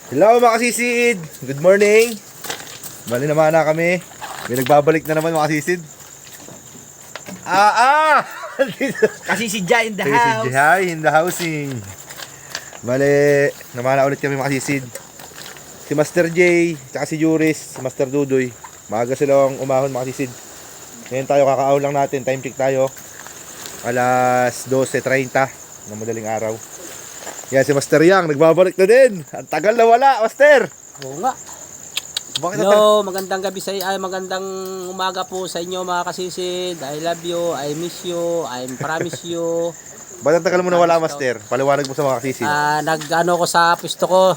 Hello mga kasisid! Good morning! Bali naman na kami. May nagbabalik na naman mga kasisid. Kasi si Jai in the Kasisid house. Jai in the housing. Bali, naman na ulit kami mga kasisid. Si Master J, tsaka si Juris, si Master Dudoy. Maaga silang umahon mga kasisid. Ngayon tayo kakaahon lang natin. Time check tayo. Alas 12:30 ng madaling araw. Yan si Master Yang, nagbabalik na din. Ang tagal na wala, Master. Oo nga. Bakit Hello, magandang gabi sa magandang umaga po sa inyo mga kasisid. I love you, I miss you, I promise you. Ba't ang tagal mo na wala, Master? Paliwanag mo sa mga kasisid. Nag-ano ko sa pwesto ko.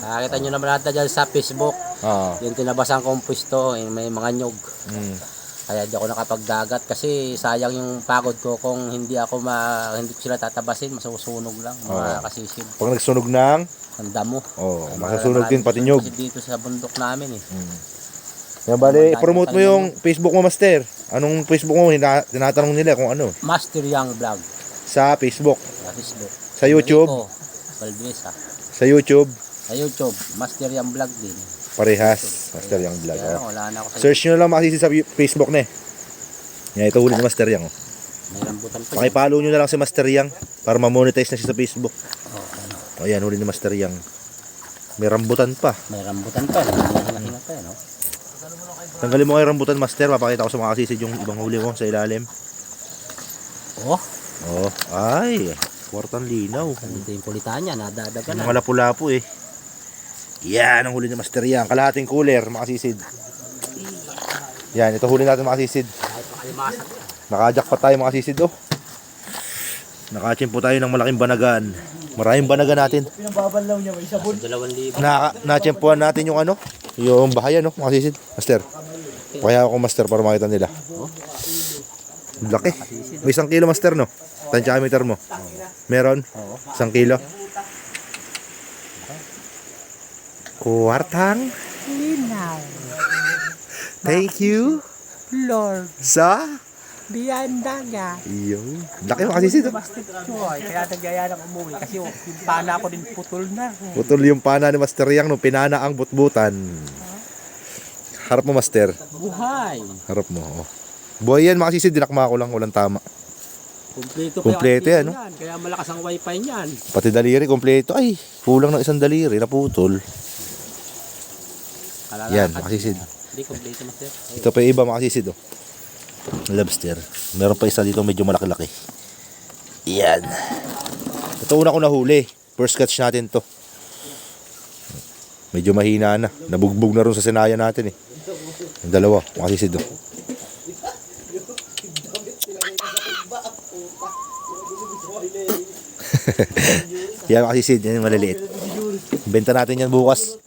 Nakita nyo naman natin dyan sa Facebook. Oo. Yung tinabasan kong pwesto, may mga nyog. Kaya di ako nakapagdagat kasi sayang yung pagod ko kung hindi ko sila tatabasin, masusunog lang mga kasisid. Pag nagsunog ng Ang damo. masusunog din pati nyog. Kasi dito sa bundok namin eh. Yan bali, promote mo yung Facebook mo, Master. Anong Facebook mo? Tinatanong nila kung ano. Master Yang Vlog Sa Facebook. sa Facebook. Sa YouTube. Valdesa. Sa YouTube. Sa YouTube, Master Yang Vlog din. Parehas. Master Yang Vlog. Kaya Oh. wala na ako sa Search nyo na lang makasisi sa Facebook na eh. Yan, ito huli ni Master Yang. Oh. May rambutan pa. Pakipollow nyo na lang si Master Yang para ma-monetize na siya sa Facebook. Ano? O yan, huli ni Master Yang. May rambutan pa. May rambutan pa. Hinahinga pa no? Tanggalin mo kayo rambutan, Master. Papakita ko sa mga kasisid yung ibang huli ko sa ilalim. Oh, Oh, ay. Kwartang linaw. dito yung kulitan niya. Nadadaga na. Mga lapu-lapu eh. Yan ang huli ni Master Yang. Kalahating cooler, mga kasisid. Yan, ito huli natin mga kasisid. Kahit makalimasan. Nakajak pa tayo mga kasisid oh. Nakachimpo tayo ng malaking banagan. Maraming banagan natin. Pinababalaw niya may sabon. 2,000. Nachimpuan natin yung ano, yung bahayan no, mga kasisid. Master. Kaya ako Master para makita nila. Laki. May 1 kilo Master no. Tansyameter mo. Meron? 1 kilo. Kwartang Linaw, thank you Lord, sa Biandaga. yung laki mo kasi sito. Basta choy, kaya nagyaya ng umuwi kasi yung pana ko din putol na. Putol yung pana ni Master Yang nung pinana ang butbutan. Harap mo Master. Buhay. Harap mo. Oh. Buhay yan mga sisi, dinakma ko lang, walang tama. Kumpleto yan, no? Kaya malakas ang wifi niyan. Pati daliri, kompleto. Ay, kulang ng 1 daliri, naputol. Yan, mga sisid. Hindi kompleto Master. Ito pa yung iba mga sisid, oh. Lobster. Meron pa isa dito medyo malaki-laki. Yan. Ito una ko nahuli. First catch natin to. Medyo mahina na. Nabugbog na rin sa sinaya natin eh. Yung dalawa, mga sisid, oh. Yan mga sisid, yan yung maliliit. Benta natin yan bukas.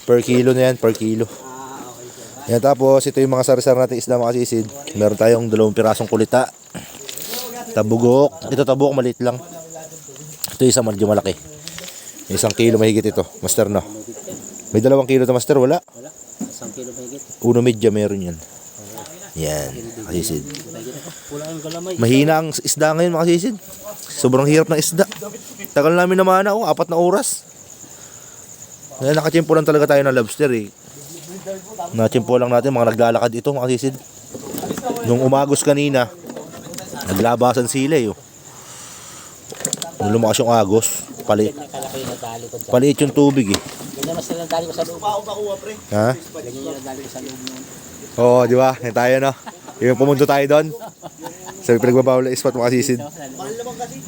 Per kilo na yan, per kilo. Yan, tapos ito yung mga sari-sari natin isda mga sisid. Meron tayong 2 pirasong kulita. Tabugok. Ito tabugok, maliit lang. Ito isa medyo malaki. 1 kilo mahigit ito, Master no. May 2 kilo to Master, wala. Wala. 1 kilo mahigit. Uno medya meron yan. Yan, mga sisid. Wala ang galamay. Mahina ang isda ngayon mga sisid. Sobrang hirap ng isda. Tagal namin naman na 4 na oras. Ngayon nakachimpo lang talaga tayo ng lobster eh. Nachimpo lang natin mga naglalakad ito mga sisid. Nung umagos kanina, naglabasan sila eh. Nung lumakas yung agos, palit yung tubig eh. Ganyan mas nadali ko sa loob. Ha? Ganyan yung nadali ko sa loob noon. Oo, di ba? Yan tayo no. Yung pumunto tayo doon. Sabi pinagbabawal na spot mga sisid.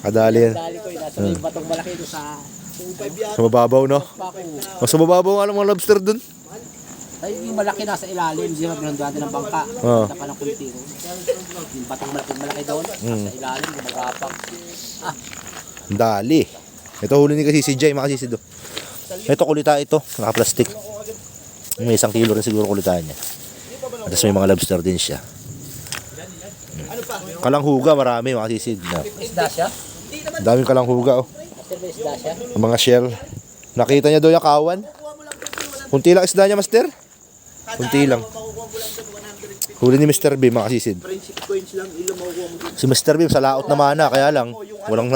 Kadali yan. Nadali ko yun. Nasa may batong malaki doon sa Sa mababaw no. Paco. O sa mababaw nga lang mga lobster doon. Ay, yung malaki nasa ilalim, hindi na pinanduhan ng bangka. Oo. Kita pa ng kulti. Yung batang malaki doon, nasa ilalim, gumagapang. Dali. Ito huli ni kasi si Jay, mga sisid. Ito kulita ito, naka-plastic. May 1 kilo rin siguro kulita niya. Tapos may mga lobster din siya. Kalanghuga marami mga sisid. Isda siya? Daming kalanghuga oh. Master, may isda siya? Ang mga shell. Nakita niya doon yung kawan. Kunti lang isda niya, Master. Kunti lang. Huli ni Mr. Beam, mga sisid. Si Mr. Beam sa laot naman na, kaya lang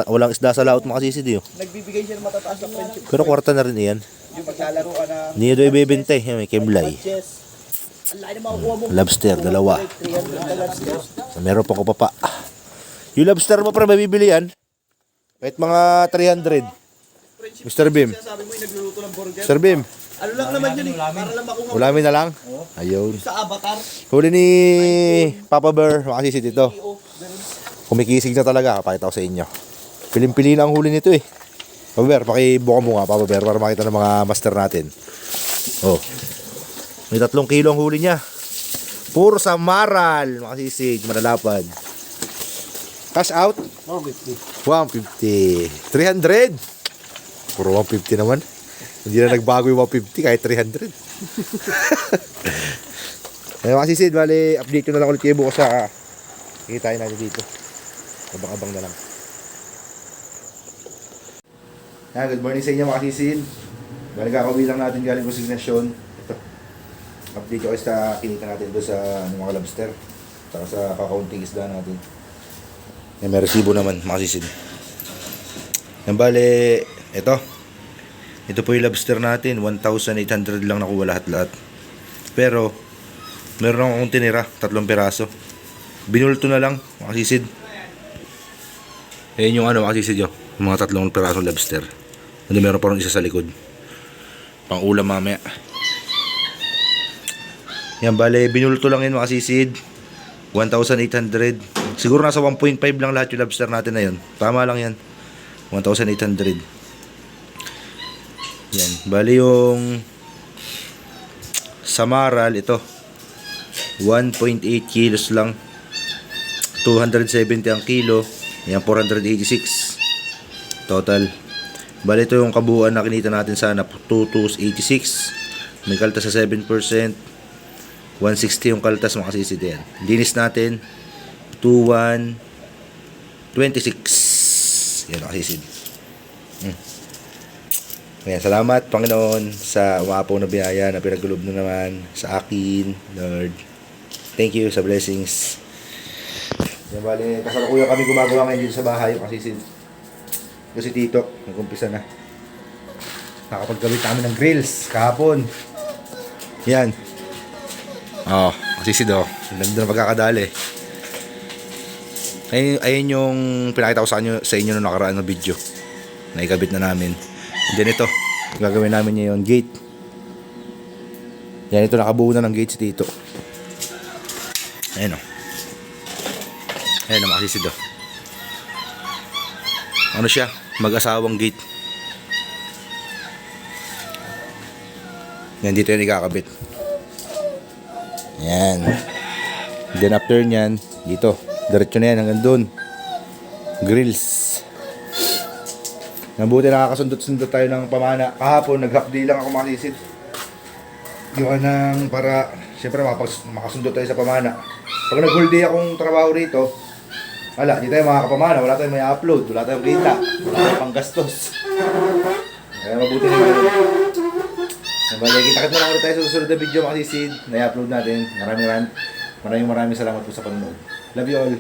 walang isda sa laot mga sisid. Nagbibigay siya ng matataas na friendship. Pero kwarta na rin yan. Paglalaro ka ng Hindi nyo daw ibibente. Yan, may kimlay. chess. Ang laki na makukuha mo. Lobster, dalawa. 300 na lobster. So, meron pa ko pa. Yung lobster mo, pre, mabibili yan. Kahit mga 300. Mr. Bim. Sabi mo yung nagluluto ng burger. Mr. Bim, Ano lang naman yun eh. Para lang makuha mo ulamin na lang. Ayun. sa avatar. Huli ni Papa Bear, makasisid ito. Kumikisig na talaga, pakita ko sa inyo. Pilim-pili na ang huli nito eh. Papa Bear, pakibuka mo nga, Papa Bear, para makita ng mga master natin. Oh. May 3 kilo ang huli niya. Puro sa maral, makasisig, malalapad. Cash out? 150. 300. Puro 150 naman. Hindi na nagbago yung 150 kahit 300. Ayun makasisid, bali update ko na lang ulit kayo bukas sa kikitain natin dito. Abang-abang na lang. Good morning sa inyo mga kasisid. Bali kakabilang natin galing konsignasyon. Ito. Update ko sa kinita natin doon sa mga lobster. Saka sa kakaunting isda natin. Yan, may resibo naman mga kasisid. Yan bali, ito. Ito po yung lobster natin. 1,800 lang nakuha lahat-lahat. Pero, meron akong tinira. 3 piraso. Binulto na lang mga kasisid. Ayan yung ano mga kasisid yun. Mga 3 pirasong lobster. Hindi meron pa rin isa sa likod. Pang ulam mamaya. Yan bale, binulto lang yun mga kasisid. 1,800. Siguro nasa 1.5 lang lahat yung lobster natin na yun. Tama lang yan. 1,800. Yan. Bale yung samaral ito. 1.8 kilos lang. 270 ang kilo. Yan 486. Total. Bale ito yung kabuuan na kinita natin sana. 2,286. May kaltas sa 7%. 160 yung kaltas mga kasisid yan. Linis natin 2,126. Yan mga kasisid. Ayan, salamat Panginoon sa umapaw na biyaya na pinagkulob na naman sa akin, Lord. Thank you sa blessings. Yan bali, kasalukuyan kami gumagawa ngayon dito sa bahay yung kasisid. Ito si Tito, nag-umpisa na. Nakapaggamit namin ng grills kahapon. Yan. Oh, kasisid oh. Ganda na pagkakadali. Ayun yung pinakita ko sa inyo nung nakaraan na video. Naikabit na namin. And then ito, gagawin namin niya yung gate. Yan, ito nakabuo na ng gate si Tito. Ayan o. Ayan o, makasisid o. Ano siya? Mag-asawang gate. Yan, dito yan ikakabit. Yan. Then after nyan, dito. Diretso na yan hanggang doon. Grills. Nabuti nakakasundot-sundot tayo ng pamana. Kahapon, nag-half day lang ako makasisid. Yung nang para, siyempre makasundot tayo sa pamana. Pag nag-whole day akong trabaho rito, wala, di tayo makakapamana, wala tayong may upload, wala tayong kita, wala tayong panggastos. Kaya mabuti na yun. Nabalik, kita-kit na lang ulit tayo sa susunod na video makasisid na i-upload natin. Maraming salamat po sa panonood. Love you all.